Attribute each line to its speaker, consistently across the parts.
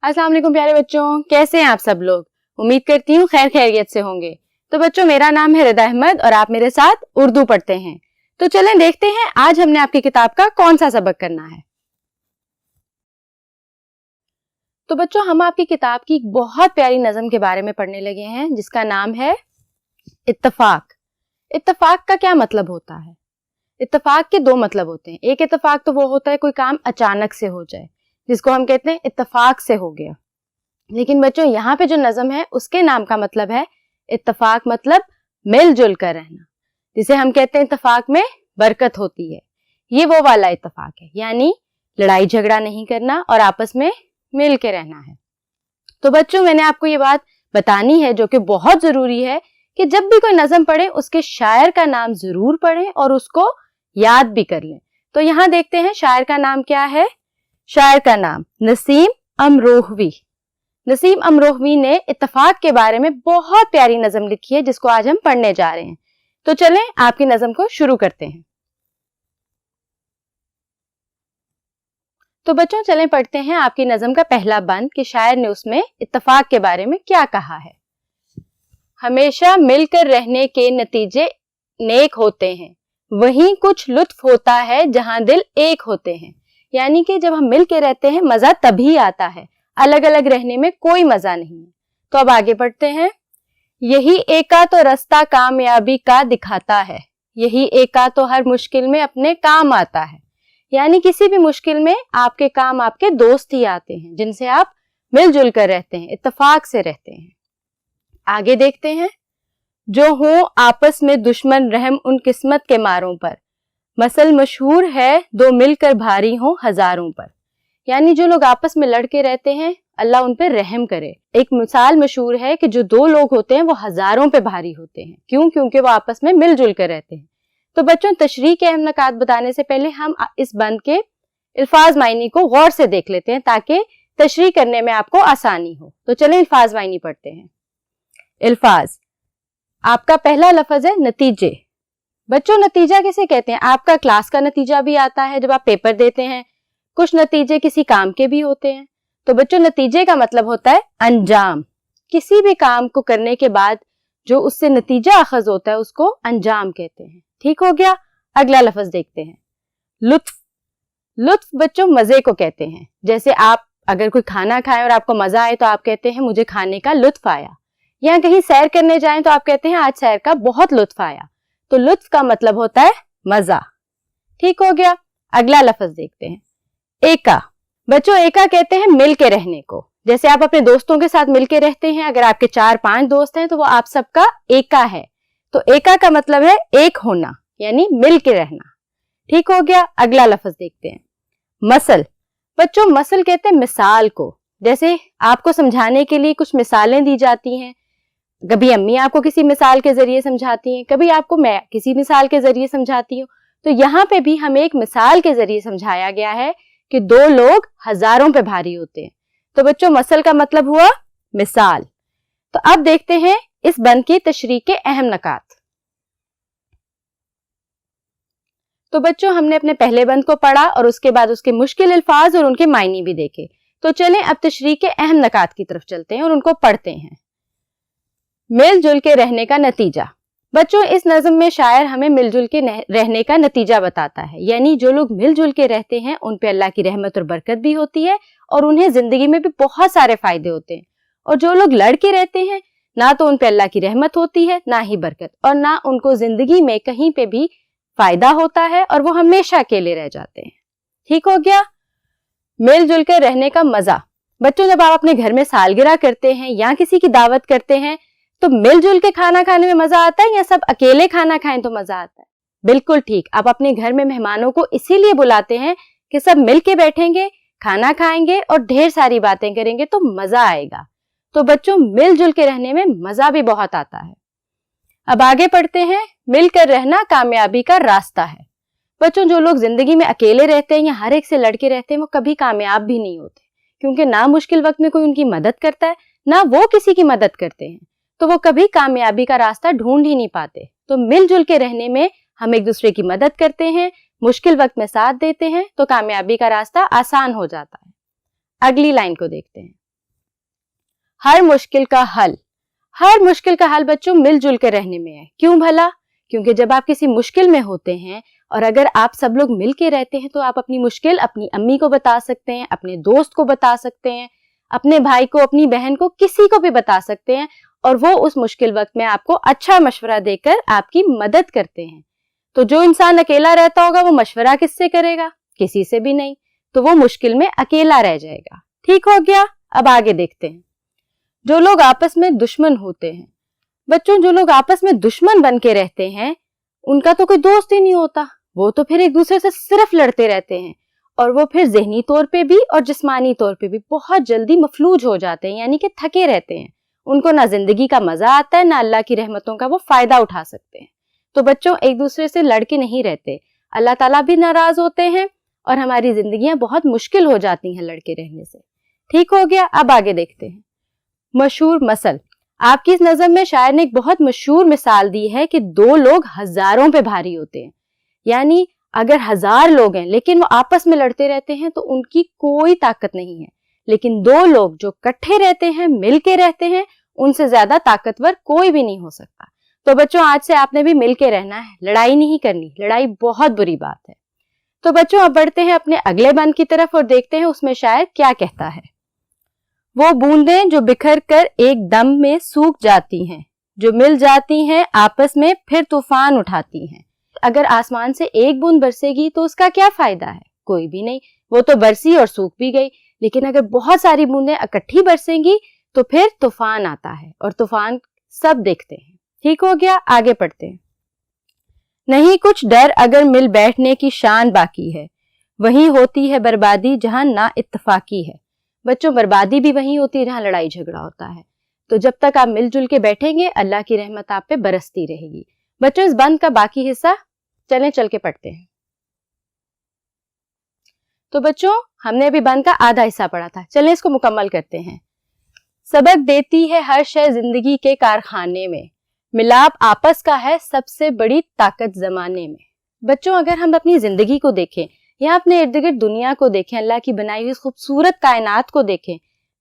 Speaker 1: अस्सलाम वालेकुम प्यारे बच्चों, कैसे हैं आप सब लोग। उम्मीद करती हूँ खैर खैरियत से होंगे। तो बच्चों, मेरा नाम है रिदा अहमद और आप मेरे साथ उर्दू पढ़ते हैं। तो चलें देखते हैं आज हमने आपकी किताब का कौन सा सबक करना है। तो बच्चों, हम आपकी किताब की एक बहुत प्यारी नज़म के बारे में पढ़ने लगे हैं जिसका नाम है इत्तफाक। इत्तफाक का क्या मतलब होता है? इत्तफाक के दो मतलब होते हैं। एक इत्तफाक तो वो होता है कोई काम अचानक से हो जाए, जिसको हम कहते हैं इत्तफाक से हो गया। लेकिन बच्चों, यहाँ पे जो नज़म है उसके नाम का मतलब है इत्तफाक, मतलब मिलजुल कर रहना, जिसे हम कहते हैं इत्तफाक में बरकत होती है। ये वो वाला इत्तफाक है, यानी लड़ाई झगड़ा नहीं करना और आपस में मिल के रहना है। तो बच्चों, मैंने आपको ये बात बतानी है जो कि बहुत जरूरी है कि जब भी कोई नज़म पढ़े उसके शायर का नाम जरूर पढ़ें और उसको याद भी कर लें। तो यहाँ देखते हैं शायर का नाम क्या है। शायर का नाम नसीम अमरोहवी। नसीम अमरोहवी ने इत्तफाक के बारे में बहुत प्यारी नज़म लिखी है जिसको आज हम पढ़ने जा रहे हैं। तो चलें आपकी नज़म को शुरू करते हैं। तो बच्चों, चलें पढ़ते हैं आपकी नज़म का पहला बंद कि शायर ने उसमें इत्तफाक के बारे में क्या कहा है। हमेशा मिलकर रहने के नतीजे नेक होते हैं, वहीं कुछ लुत्फ होता है जहां दिल एक होते हैं। यानी कि जब हम मिल के रहते हैं मजा तभी आता है, अलग अलग रहने में कोई मजा नहीं है। तो अब आगे पढ़ते हैं। यही एका तो रास्ता कामयाबी का दिखाता है, यही एका तो हर मुश्किल में अपने काम आता है। यानी किसी भी मुश्किल में आपके काम आपके दोस्त ही आते हैं जिनसे आप मिलजुल कर रहते हैं, इत्तफाक से रहते हैं। आगे देखते हैं। जो हो आपस में दुश्मन रहम उन किस्मत के मारों पर, मसल मशहूर है दो मिलकर भारी हो हजारों पर। यानी जो लोग आपस में लड़के रहते हैं अल्लाह उन पर रहम करे। एक मिसाल मशहूर है कि जो दो लोग होते हैं वो हजारों पे भारी होते हैं। क्यों? क्योंकि वो आपस में मिलजुल कर रहते हैं। तो बच्चों, तशरीह के अहम नकात बताने से पहले हम इस बंद के अल्फाज मायनी को गौर से देख लेते हैं ताकि तशरीह करने में आपको आसानी हो। तो चलें अल्फाज मायनी पढ़ते हैं। अल्फाज, आपका पहला लफ्ज है नतीजे। बच्चों, नतीजा किसे कहते हैं? आपका क्लास का नतीजा भी आता है जब आप पेपर देते हैं। कुछ नतीजे किसी काम के भी होते हैं। तो बच्चों, नतीजे का मतलब होता है अंजाम। किसी भी काम को करने के बाद जो उससे नतीजा अखज होता है उसको अंजाम कहते हैं। ठीक हो गया। अगला लफ्ज देखते हैं। लुत्फ। लुत्फ बच्चों मजे को कहते हैं। जैसे आप अगर कोई खाना खाएं और आपको मजा आए तो आप कहते हैं मुझे खाने का लुत्फ आया। या कहीं सैर करने जाएं तो आप कहते हैं आज सैर का बहुत लुत्फ आया। तो लुत्फ का मतलब होता है मजा। ठीक हो गया। अगला लफ्ज देखते हैं। एका। बच्चों, एका कहते हैं मिल के रहने को। जैसे आप अपने दोस्तों के साथ मिल के रहते हैं, अगर आपके 4-5 दोस्त हैं तो वो आप सबका एका है। तो एका का मतलब है एक होना, यानी मिल के रहना। ठीक हो गया। अगला लफ्ज देखते हैं। मसल। बच्चों, मसल कहते हैं मिसाल को। जैसे आपको समझाने के लिए कुछ मिसालें दी जाती हैं। कभी अम्मी आपको किसी मिसाल के जरिए समझाती हैं, कभी आपको मैं किसी मिसाल के जरिए समझाती हूँ। तो यहाँ पे भी हमें एक मिसाल के जरिए समझाया गया है कि दो लोग हजारों पे भारी होते हैं। तो बच्चों, मसल का मतलब हुआ मिसाल। तो अब देखते हैं इस बंद की तशरीह के अहम नकात। तो बच्चों, हमने अपने पहले बंद को पढ़ा और उसके बाद उसके मुश्किल अल्फाज और उनके मायने भी देखे। तो चलें अब तशरीह के अहम नकात की तरफ चलते हैं और उनको पढ़ते हैं। मिलजुल के रहने का नतीजा। बच्चों, इस नज़म में शायर हमें मिलजुल के रहने का नतीजा बताता है। यानी जो लोग मिलजुल के रहते हैं उन पे अल्लाह की रहमत और बरकत भी होती है और उन्हें जिंदगी में भी बहुत सारे फायदे होते हैं। और जो लोग लड़ के रहते हैं ना तो उन पे अल्लाह की रहमत होती है ना ही बरकत, और ना उनको जिंदगी में कहीं पे भी फायदा होता है और वो हमेशा अकेले रह जाते हैं। ठीक हो गया। मिलजुल के रहने का मजा। बच्चों, जब आप अपने घर में सालगिरह करते हैं या किसी की दावत करते हैं तो मिलजुल के खाना खाने में मजा आता है या सब अकेले खाना खाएं तो मजा आता है? बिल्कुल ठीक। आप अपने घर में मेहमानों को इसीलिए बुलाते हैं कि सब मिल के बैठेंगे, खाना खाएंगे और ढेर सारी बातें करेंगे तो मजा आएगा। तो बच्चों, मिलजुल के रहने में मजा भी बहुत आता है। अब आगे पढ़ते हैं। मिलकर रहना कामयाबी का रास्ता है। बच्चों, जो लोग जिंदगी में अकेले रहते हैं या हर एक से लड़के रहते हैं वो कभी कामयाब भी नहीं होते, क्योंकि ना मुश्किल वक्त में कोई उनकी मदद करता है ना वो किसी की मदद करते हैं, तो वो कभी कामयाबी का रास्ता ढूंढ ही नहीं पाते। तो मिलजुल के रहने में हम एक दूसरे की मदद करते हैं, मुश्किल वक्त में साथ देते हैं तो कामयाबी का रास्ता आसान हो जाता है। अगली लाइन को देखते हैं। हर मुश्किल का हल बच्चों मिलजुल कर रहने में है। क्यों भला? क्योंकि जब आप किसी मुश्किल में होते हैं और अगर आप सब लोग मिल के रहते हैं तो आप अपनी मुश्किल अपनी अम्मी को बता सकते हैं, अपने दोस्त को बता सकते हैं, अपने भाई को, अपनी बहन को, किसी को भी बता सकते हैं और वो उस मुश्किल वक्त में आपको अच्छा मशवरा देकर आपकी मदद करते हैं। तो जो इंसान अकेला रहता होगा वो मशवरा किससे करेगा? किसी से भी नहीं, तो वो मुश्किल में अकेला रह जाएगा। ठीक हो गया? अब आगे देखते हैं। जो लोग आपस में दुश्मन होते हैं, बच्चों जो लोग आपस में दुश्मन बन के रहते हैं उनका तो कोई दोस्त ही नहीं होता, वो तो फिर एक दूसरे से सिर्फ लड़ते रहते हैं और वो फिर ज़हनी तौर पे भी और जिस्मानी तौर पे भी बहुत जल्दी मफलूज हो जाते हैं, यानी कि थके रहते हैं। उनको ना जिंदगी का मजा आता है, ना अल्लाह की रहमतों का वो फायदा उठा सकते हैं। तो बच्चों एक दूसरे से लड़के नहीं रहते, अल्लाह ताला भी नाराज होते हैं और हमारी जिंदगियां बहुत मुश्किल हो जाती हैं लड़के रहने से। ठीक हो गया? अब आगे देखते हैं। मशहूर मसल, आपकी इस नज़म में शायर ने एक बहुत मशहूर मिसाल दी है कि दो लोग हजारों पे भारी होते हैं। यानी अगर 1000 लोग हैं लेकिन वो आपस में लड़ते रहते हैं तो उनकी कोई ताकत नहीं है, लेकिन दो लोग जो इकट्ठे रहते हैं, मिल के रहते हैं, उनसे ज्यादा ताकतवर कोई भी नहीं हो सकता। तो बच्चों आज से आपने भी मिल के रहना है, लड़ाई नहीं करनी, लड़ाई बहुत बुरी बात है। तो बच्चों अब बढ़ते हैं अपने अगले बंद की तरफ और देखते हैं उसमें शायर क्या कहता है। वो बूंदें जो बिखर कर एक दम में सूख जाती हैं, जो मिल जाती हैं आपस में फिर तूफान उठाती हैं। अगर आसमान से एक बूंद बरसेगी तो उसका क्या फायदा है? कोई भी नहीं, वो तो बरसी और सूख भी गई। लेकिन अगर बहुत सारी बूंदें इकट्ठी बरसेंगी तो फिर तूफान आता है और तूफान सब देखते हैं। ठीक हो गया? आगे पढ़ते हैं। नहीं कुछ डर अगर मिल बैठने की शान बाकी है, वहीं होती है बर्बादी जहां ना इत्तफाकी है। बच्चों बर्बादी भी वहीं होती है जहां लड़ाई झगड़ा होता है। तो जब तक आप मिलजुल के बैठेंगे अल्लाह की रहमत आप पे बरसती रहेगी। बच्चों इस बंद का बाकी हिस्सा चल के पढ़ते हैं। तो बच्चों हमने अभी बंद का आधा हिस्सा पढ़ा था, चलें इसको मुकम्मल करते हैं। सबक देती है हर शय जिंदगी के कारखाने में, मिलाप आपस का है सबसे बड़ी ताकत जमाने में। बच्चों अगर हम अपनी जिंदगी को देखें या अपने इर्द गिर्द दुनिया को देखें, अल्लाह की बनाई हुई खूबसूरत कायनात को देखें,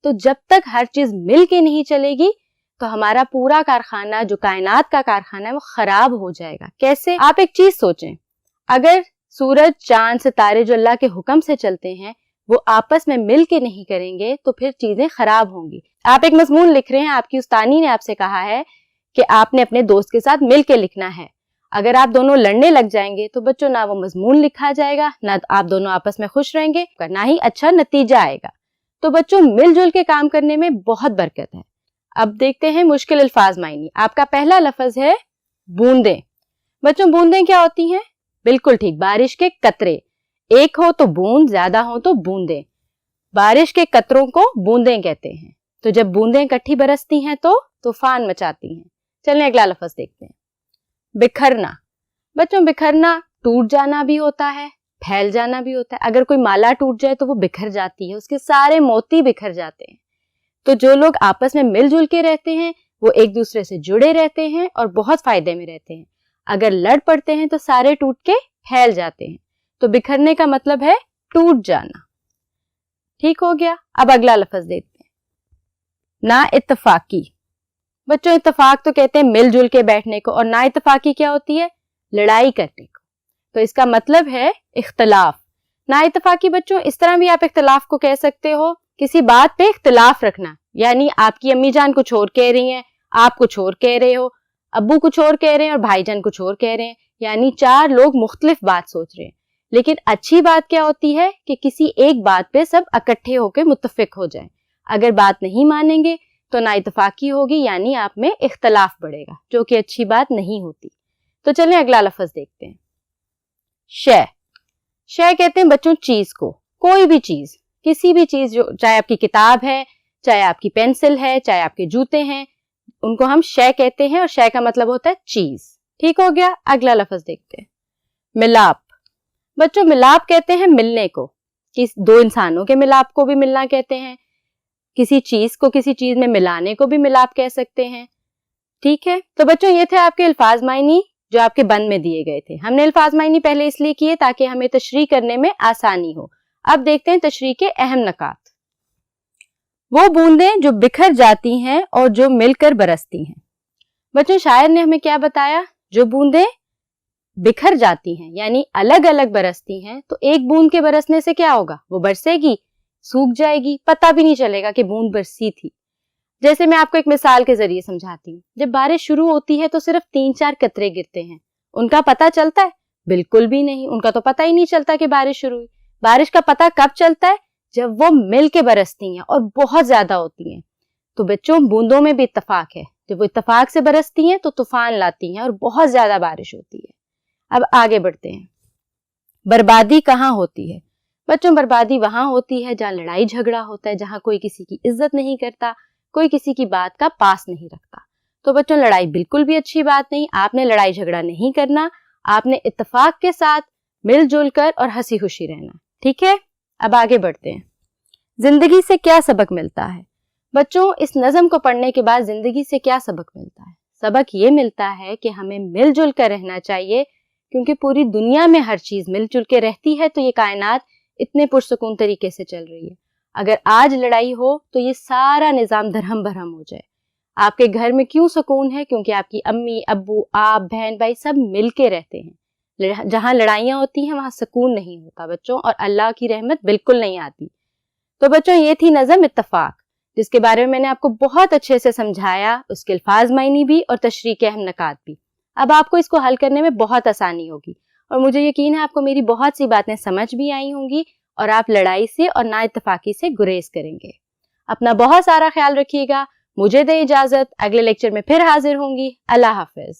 Speaker 1: तो जब तक हर चीज मिल के नहीं चलेगी तो हमारा पूरा कारखाना, जो कायनात का कारखाना है, वो खराब हो जाएगा। कैसे? आप एक चीज सोचें, अगर सूरज, चांद, सितारे जो अल्लाह के हुक्म से चलते हैं वो आपस में मिल के नहीं करेंगे तो फिर चीजें खराब होंगी। आप एक मजमून लिख रहे हैं, आपकी उस्तानी ने आपसे कहा है कि आपने अपने दोस्त के साथ मिल के लिखना है। अगर आप दोनों लड़ने लग जाएंगे तो बच्चों ना वो मजमून लिखा जाएगा, ना आप दोनों आपस में खुश रहेंगे, ना ही अच्छा नतीजा आएगा। तो बच्चों मिलजुल के काम करने में बहुत बरकत है। अब देखते हैं मुश्किल अल्फाज मायनी। आपका पहला लफ्ज है बूंदें। बच्चों बूंदें क्या होती हैं? बिल्कुल ठीक, बारिश के कतरे। एक हो तो बूंद, ज्यादा हो तो बूंदें। बारिश के कतरों को बूंदें कहते हैं। तो जब बूंदें इकट्ठी बरसती हैं तो तूफान मचाती हैं। चलें अगला लफ्ज देखते हैं। बिखरना। बच्चों बिखरना टूट जाना भी होता है, फैल जाना भी होता है। अगर कोई माला टूट जाए तो वो बिखर जाती है, उसके सारे मोती बिखर जाते हैं। तो जो लोग आपस में मिलजुल के रहते हैं वो एक दूसरे से जुड़े रहते हैं और बहुत फायदे में रहते हैं। अगर लड़ पड़ते हैं तो सारे टूट के फैल जाते हैं। तो बिखरने का मतलब है टूट जाना। ठीक हो गया? अब अगला लफ्ज देखते हैं, ना इत्तफाकी। बच्चों इत्तफाक तो कहते हैं मिलजुल के बैठने को, और ना इत्तफाकी क्या होती है? लड़ाई करने को। तो इसका मतलब है इख्तलाफ। ना इत्तफाकी बच्चों इस तरह भी आप इख्तलाफ को कह सकते हो, किसी बात पे इख्तलाफ रखना। यानी आपकी अम्मी जान कुछ और कह रही हैं, आप कुछ और कह रहे हो, अब्बू कुछ और कह रहे हैं और भाईजान कुछ और कह रहे हैं, यानी 4 लोग मुख्तलिफ बात सोच रहे हैं। लेकिन अच्छी बात क्या होती है कि किसी एक बात पे सब इकट्ठे होकर मुत्तफिक हो जाएं। अगर बात नहीं मानेंगे तो ना इत्तफाकी होगी, यानी आप में इख्तलाफ बढ़ेगा, जो कि अच्छी बात नहीं होती। तो चलें अगला लफ्ज देखते हैं। शय। शय कहते हैं बच्चों चीज को, कोई भी चीज, किसी भी चीज, जो चाहे आपकी किताब है, चाहे आपकी पेंसिल है, चाहे आपके जूते हैं, उनको हम शय कहते हैं और शय का मतलब होता है चीज। ठीक हो गया? अगला लफ्ज देखते हैं। मिलाप। बच्चों मिलाप कहते हैं मिलने को, किस 2 इंसानों के मिलाप को भी मिलना कहते हैं, किसी चीज को किसी चीज में मिलाने को भी मिलाप कह सकते हैं। ठीक है? तो बच्चों ये थे आपके अल्फाज मायनी जो आपके बंद में दिए गए थे। हमने अल्फाज मायनी पहले इसलिए किए ताकि हमें तशरीह करने में आसानी हो। अब देखते हैं तशरीह के अहम नकात। वो बूंदें जो बिखर जाती हैं और जो मिलकर बरसती हैं। बच्चों, शायर ने हमें क्या बताया? जो बूंदें बिखर जाती हैं यानी अलग अलग बरसती हैं, तो एक बूंद के बरसने से क्या होगा? वो बरसेगी, सूख जाएगी, पता भी नहीं चलेगा कि बूंद बरसी थी। जैसे मैं आपको एक मिसाल के जरिए समझाती हूँ। जब बारिश शुरू होती है तो सिर्फ 3-4 कतरे गिरते हैं, उनका पता चलता है? बिल्कुल भी नहीं, उनका तो पता ही नहीं चलता कि बारिश शुरू हुई। बारिश का पता कब चलता है? जब वो मिल के बरसती हैं और बहुत ज्यादा होती हैं। तो बच्चों, बूंदों में भी इत्तेफाक है। जब वो इत्तेफाक से बरसती हैं तो तूफान लाती हैं और बहुत ज्यादा बारिश होती है। अब आगे बढ़ते हैं। बर्बादी कहाँ होती है? बच्चों, बर्बादी वहां होती है जहाँ लड़ाई झगड़ा होता है, जहाँ कोई किसी की इज्जत नहीं करता, कोई किसी की बात का पास नहीं रखता। तो बच्चों, लड़ाई बिल्कुल भी अच्छी बात नहीं। आपने लड़ाई झगड़ा नहीं करना, आपने इत्तेफाक के साथ मिलजुल कर और हंसी खुशी रहना। ठीक है, अब आगे बढ़ते हैं। जिंदगी से क्या सबक मिलता है? बच्चों, इस नज़म को पढ़ने के बाद जिंदगी से क्या सबक मिलता है? सबक ये मिलता है कि हमें मिलजुल कर रहना चाहिए, क्योंकि पूरी दुनिया में हर चीज मिलजुल के रहती है, तो ये कायनात इतने पुरसकून तरीके से चल रही है। अगर आज लड़ाई हो तो ये सारा निजाम दरहम बरहम हो जाए। आपके घर में क्यों सुकून है? क्योंकि आपकी अम्मी, अब्बू, आप, बहन, भाई सब मिलके रहते हैं। जहां लड़ाइयां होती हैं वहां सुकून नहीं होता बच्चों, और अल्लाह की रहमत बिल्कुल नहीं आती। तो बच्चों, ये थी नज़म इत्तेफाक, जिसके बारे में मैंने आपको बहुत अच्छे से समझाया, उसके अल्फाज मायनी भी और तशरीह के अहम नकात भी। अब आपको इसको हल करने में बहुत आसानी होगी, और मुझे यकीन है आपको मेरी बहुत सी बातें समझ भी आई होंगी और आप लड़ाई से और ना इत्तेफाकी से गुरेज करेंगे। अपना बहुत सारा ख्याल रखिएगा। मुझे दे इजाजत, अगले लेक्चर में फिर हाजिर होंगी। अल्लाह हाफिज।